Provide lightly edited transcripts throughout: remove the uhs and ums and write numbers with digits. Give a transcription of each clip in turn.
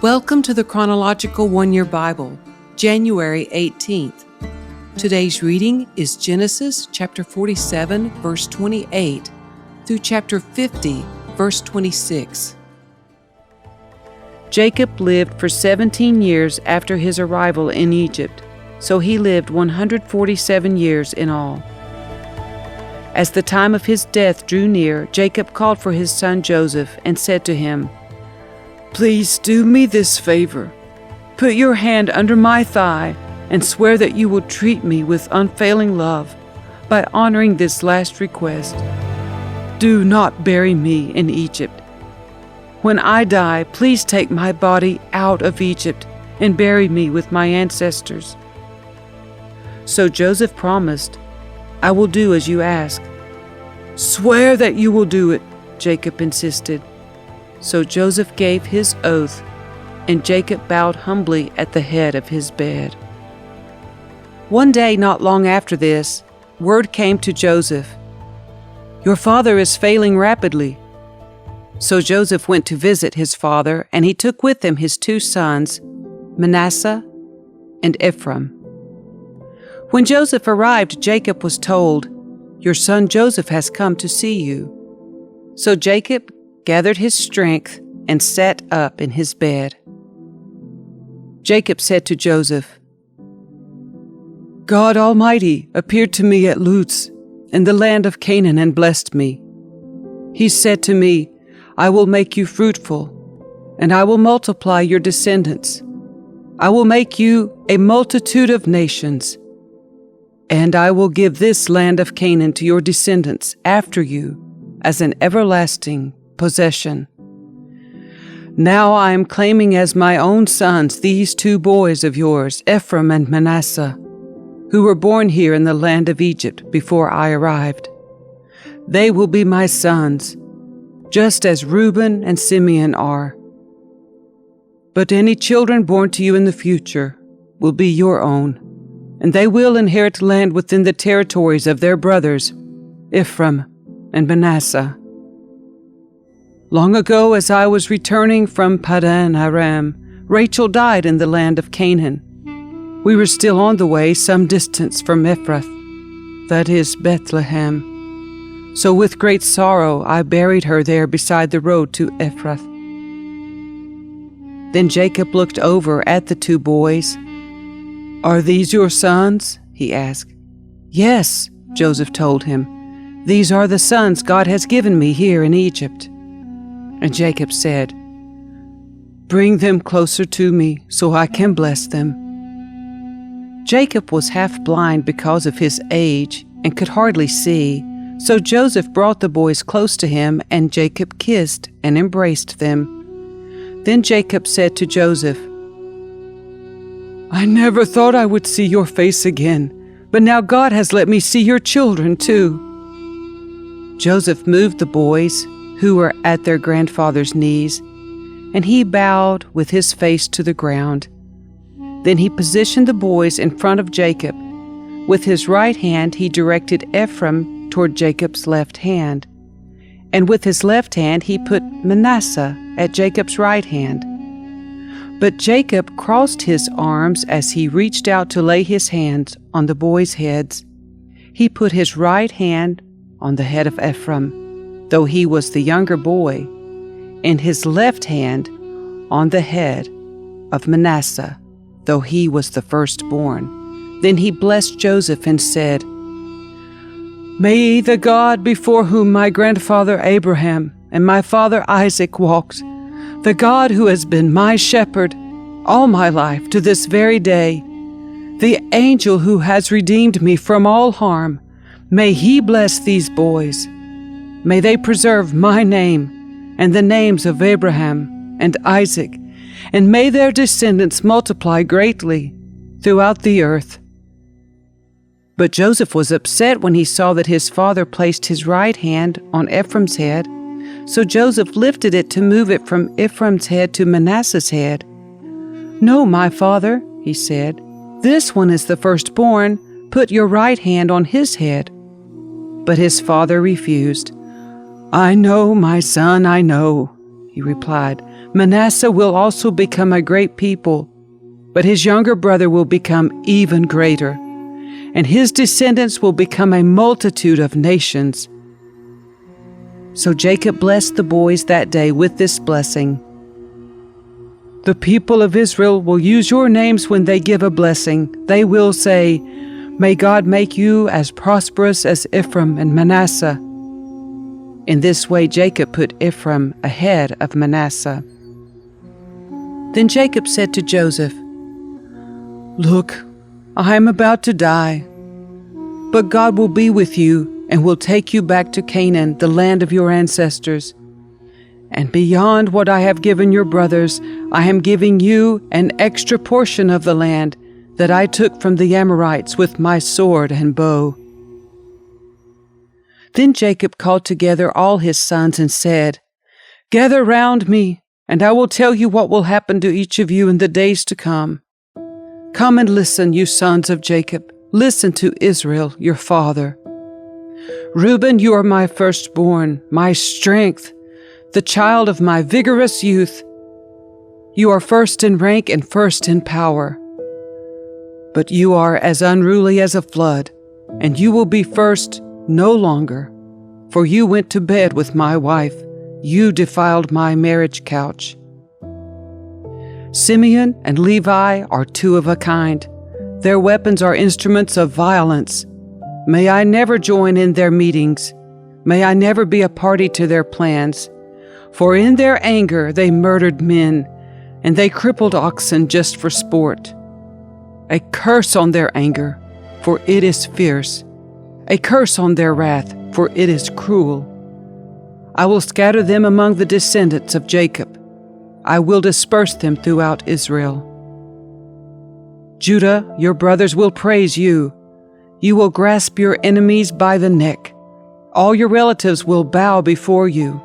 Welcome to the Chronological One-Year Bible, January 18th. Today's reading is Genesis chapter 47, verse 28, through chapter 50, verse 26. Jacob lived for 17 years after his arrival in Egypt, so he lived 147 years in all. As the time of his death drew near, Jacob called for his son Joseph and said to him, "Please do me this favor. Put your hand under my thigh and swear that you will treat me with unfailing love by honoring this last request. Do not bury me in Egypt. When I die, please take my body out of Egypt and bury me with my ancestors." So Joseph promised, "I will do as you ask." "Swear that you will do it," Jacob insisted. So Joseph gave his oath, and Jacob bowed humbly at the head of his bed. One day not long after this, word came to Joseph, "Your father is failing rapidly." So Joseph went to visit his father, and he took with him his two sons, Manasseh and Ephraim. When Joseph arrived, Jacob was told, "Your son Joseph has come to see you." So Jacob gathered his strength and sat up in his bed. Jacob said to Joseph, "God Almighty appeared to me at Luz in the land of Canaan and blessed me. He said to me, 'I will make you fruitful, and I will multiply your descendants. I will make you a multitude of nations, and I will give this land of Canaan to your descendants after you as an everlasting possession.' Now I am claiming as my own sons these two boys of yours, Ephraim and Manasseh, who were born here in the land of Egypt before I arrived. They will be my sons, just as Reuben and Simeon are. But any children born to you in the future will be your own, and they will inherit land within the territories of their brothers, Ephraim and Manasseh. Long ago, as I was returning from Padan Aram, Rachel died in the land of Canaan. We were still on the way some distance from Ephrath, that is Bethlehem. So with great sorrow I buried her there beside the road to Ephrath." Then Jacob looked over at the two boys. "Are these your sons?" he asked. "Yes," Joseph told him. "These are the sons God has given me here in Egypt." And Jacob said, "Bring them closer to me so I can bless them." Jacob was half blind because of his age and could hardly see, so Joseph brought the boys close to him, and Jacob kissed and embraced them. Then Jacob said to Joseph, "I never thought I would see your face again, but now God has let me see your children too." Joseph moved the boys, who were at their grandfather's knees, and he bowed with his face to the ground. Then he positioned the boys in front of Jacob. With his right hand he directed Ephraim toward Jacob's left hand, and with his left hand he put Manasseh at Jacob's right hand. But Jacob crossed his arms as he reached out to lay his hands on the boys' heads. He put his right hand on the head of Ephraim, though he was the younger boy, and his left hand on the head of Manasseh, though he was the firstborn. Then he blessed Joseph and said, "May the God before whom my grandfather Abraham and my father Isaac walked, the God who has been my shepherd all my life to this very day, the angel who has redeemed me from all harm, may he bless these boys. May they preserve my name and the names of Abraham and Isaac, and may their descendants multiply greatly throughout the earth." But Joseph was upset when he saw that his father placed his right hand on Ephraim's head. So Joseph lifted it to move it from Ephraim's head to Manasseh's head. "No, my father," he said, "this one is the firstborn. Put your right hand on his head." But his father refused. "I know, my son, I know," he replied, Manasseh will also become a great people, but his younger brother will become even greater, and his descendants will become a multitude of nations." So Jacob blessed the boys that day with this blessing: "The people of Israel will use your names when they give a blessing. They will say, 'May God make you as prosperous as Ephraim and Manasseh.'" In this way Jacob put Ephraim ahead of Manasseh. Then Jacob said to Joseph, "Look, I am about to die, but God will be with you and will take you back to Canaan, the land of your ancestors. And beyond what I have given your brothers, I am giving you an extra portion of the land that I took from the Amorites with my sword and bow." Then Jacob called together all his sons and said, "Gather round me, and I will tell you what will happen to each of you in the days to come. Come and listen, you sons of Jacob. Listen to Israel, your father. Reuben, you are my firstborn, my strength, the child of my vigorous youth. You are first in rank and first in power. But you are as unruly as a flood, and you will be first no longer, for you went to bed with my wife. You defiled my marriage couch. Simeon and Levi are two of a kind. Their weapons are instruments of violence. May I never join in their meetings. May I never be a party to their plans. For in their anger they murdered men, and they crippled oxen just for sport. A curse on their anger, for it is fierce. A curse on their wrath, for it is cruel. I will scatter them among the descendants of Jacob. I will disperse them throughout Israel. Judah, your brothers will praise you. You will grasp your enemies by the neck. All your relatives will bow before you.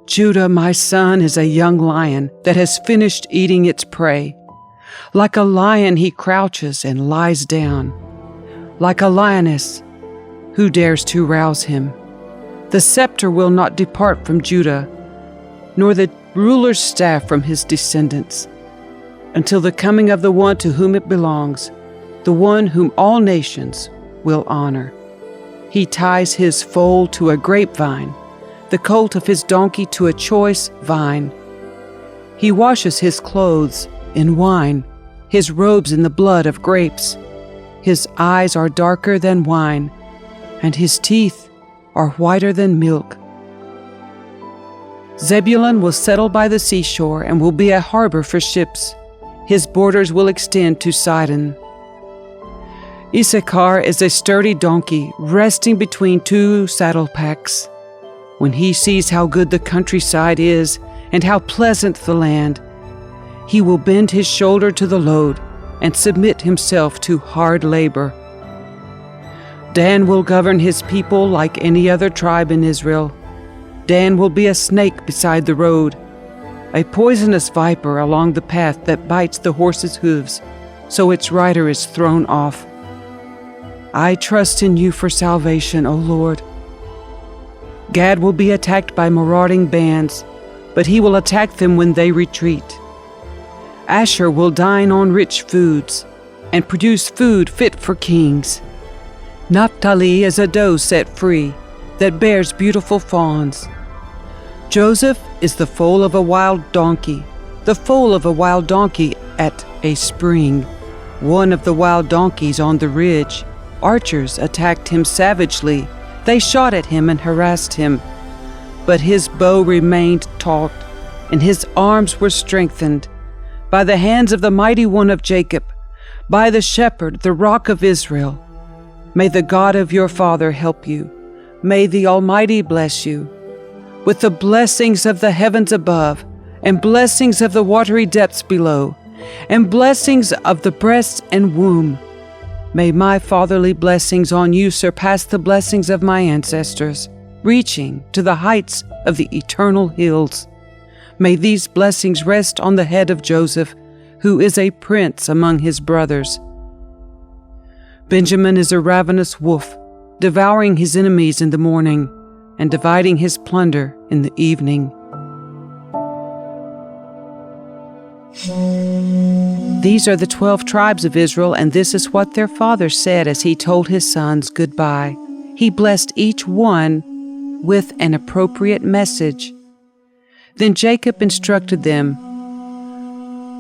Judah, my son, is a young lion that has finished eating its prey. Like a lion he crouches and lies down. Like a lioness, who dares to rouse him? The scepter will not depart from Judah, nor the ruler's staff from his descendants, until the coming of the one to whom it belongs, the one whom all nations will honor. He ties his foal to a grapevine, the colt of his donkey to a choice vine. He washes his clothes in wine, his robes in the blood of grapes. His eyes are darker than wine, and his teeth are whiter than milk. Zebulun will settle by the seashore and will be a harbor for ships. His borders will extend to Sidon. Issachar is a sturdy donkey resting between two saddle packs. When he sees how good the countryside is and how pleasant the land, he will bend his shoulder to the load and submit himself to hard labor. Dan will govern his people like any other tribe in Israel. Dan will be a snake beside the road, a poisonous viper along the path that bites the horse's hooves, so its rider is thrown off. I trust in you for salvation, O Lord. Gad will be attacked by marauding bands, but he will attack them when they retreat. Asher will dine on rich foods and produce food fit for kings. Naphtali is a doe set free that bears beautiful fawns. Joseph is the foal of a wild donkey, the foal of a wild donkey at a spring, one of the wild donkeys on the ridge. Archers attacked him savagely. They shot at him and harassed him. But his bow remained taut, and his arms were strengthened by the hands of the mighty one of Jacob, by the shepherd, the rock of Israel. May the God of your father help you. May the Almighty bless you. With the blessings of the heavens above, and blessings of the watery depths below, and blessings of the breast and womb. May my fatherly blessings on you surpass the blessings of my ancestors, reaching to the heights of the eternal hills. May these blessings rest on the head of Joseph, who is a prince among his brothers. Benjamin is a ravenous wolf, devouring his enemies in the morning and dividing his plunder in the evening. These are the 12 tribes of Israel, and this is what their father said as he told his sons goodbye. He blessed each one with an appropriate message. Then Jacob instructed them,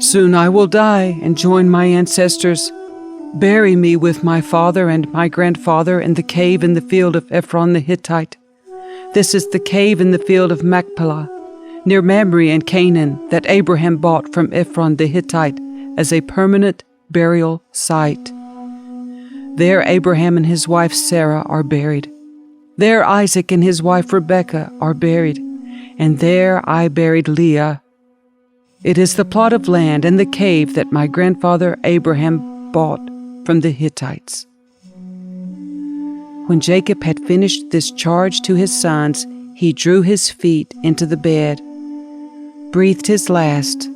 "Soon I will die and join my ancestors. Bury me with my father and my grandfather in the cave in the field of Ephraim the Hittite. This is the cave in the field of Machpelah, near Mamre in Canaan, that Abraham bought from Ephraim the Hittite as a permanent burial site. There Abraham and his wife Sarah are buried. There Isaac and his wife Rebekah are buried, and there I buried Leah. It is the plot of land and the cave that my grandfather Abraham bought from the Hittites." When Jacob had finished this charge to his sons, he drew his feet into the bed, breathed his last,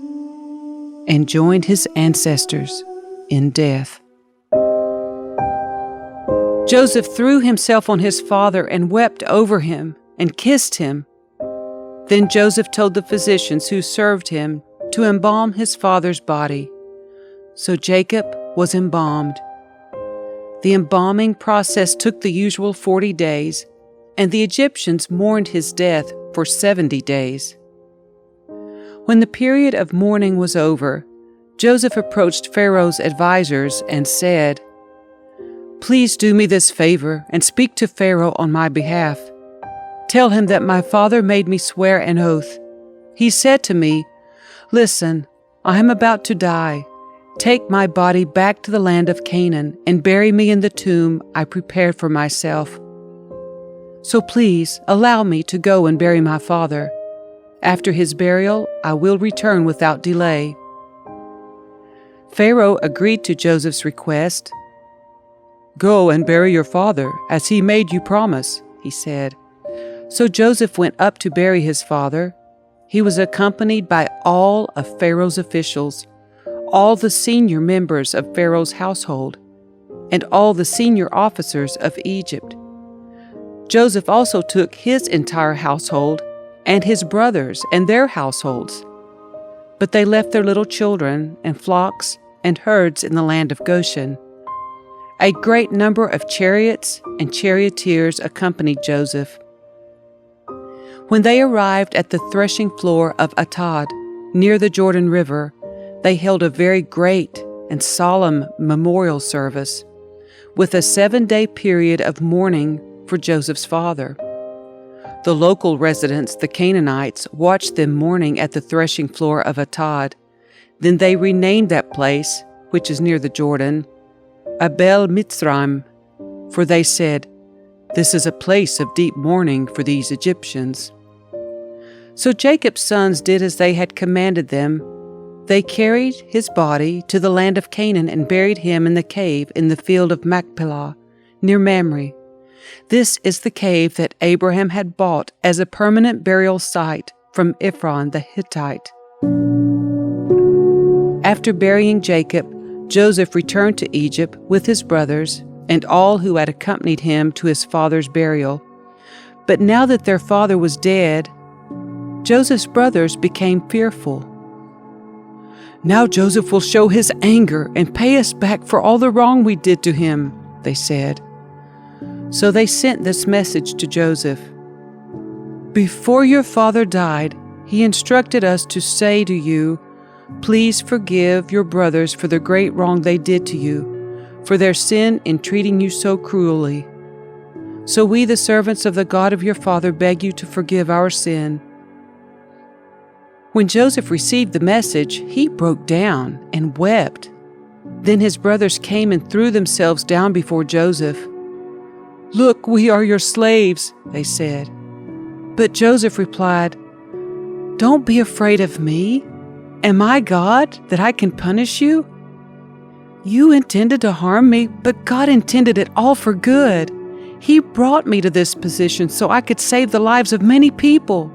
and joined his ancestors in death. Joseph threw himself on his father and wept over him and kissed him. Then Joseph told the physicians who served him to embalm his father's body. So Jacob was embalmed. The embalming process took the usual 40 days, and the Egyptians mourned his death for 70 days. When the period of mourning was over, Joseph approached Pharaoh's advisors and said, "Please do me this favor and speak to Pharaoh on my behalf. Tell him that my father made me swear an oath. He said to me, 'Listen, I am about to die. Take my body back to the land of Canaan and bury me in the tomb I prepared for myself. So please allow me to go and bury my father. After his burial, I will return without delay.'" Pharaoh agreed to Joseph's request. "Go and bury your father, as he made you promise," he said. So Joseph went up to bury his father. He was accompanied by all of Pharaoh's officials, all the senior members of Pharaoh's household, and all the senior officers of Egypt. Joseph also took his entire household and his brothers and their households. But they left their little children and flocks and herds in the land of Goshen. A great number of chariots and charioteers accompanied Joseph. When they arrived at the threshing floor of Atad, near the Jordan River, they held a very great and solemn memorial service, with a 7-day period of mourning for Joseph's father. The local residents, the Canaanites, watched them mourning at the threshing floor of Atad. Then they renamed that place, which is near the Jordan, Abel Mitzrayim, for they said, "This is a place of deep mourning for these Egyptians." So Jacob's sons did as they had commanded them. They carried his body to the land of Canaan and buried him in the cave in the field of Machpelah, near Mamre. This is the cave that Abraham had bought as a permanent burial site from Ephraim the Hittite. After burying Jacob, Joseph returned to Egypt with his brothers and all who had accompanied him to his father's burial. But now that their father was dead, Joseph's brothers became fearful. "Now Joseph will show his anger and pay us back for all the wrong we did to him," they said. So they sent this message to Joseph. "Before your father died, he instructed us to say to you, 'Please forgive your brothers for the great wrong they did to you, for their sin in treating you so cruelly. So we, the servants of the God of your father, beg you to forgive our sin.'" When Joseph received the message, he broke down and wept. Then his brothers came and threw themselves down before Joseph. "Look, we are your slaves," they said. But Joseph replied, "Don't be afraid of me. Am I God that I can punish you? You intended to harm me, but God intended it all for good. He brought me to this position so I could save the lives of many people.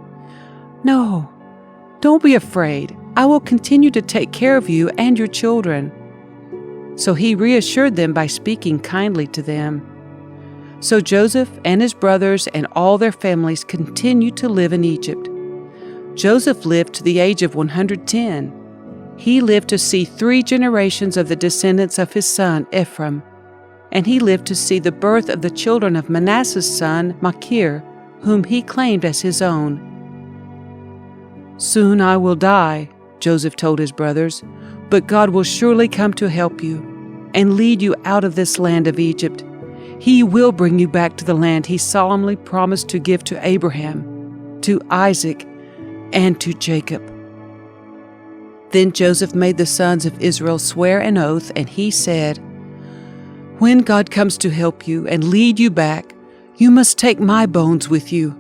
No, don't be afraid. I will continue to take care of you and your children." So he reassured them by speaking kindly to them. So Joseph and his brothers and all their families continued to live in Egypt. Joseph lived to the age of 110. He lived to see 3 generations of the descendants of his son Ephraim, and he lived to see the birth of the children of Manasseh's son Machir, whom he claimed as his own. "Soon I will die," Joseph told his brothers, "but God will surely come to help you and lead you out of this land of Egypt. He will bring you back to the land he solemnly promised to give to Abraham, to Isaac, and to Jacob." Then Joseph made the sons of Israel swear an oath, and he said, "When God comes to help you and lead you back, you must take my bones with you."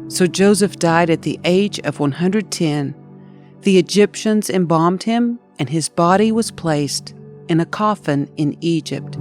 So Joseph died at the age of 110. The Egyptians embalmed him, and his body was placed in a coffin in Egypt.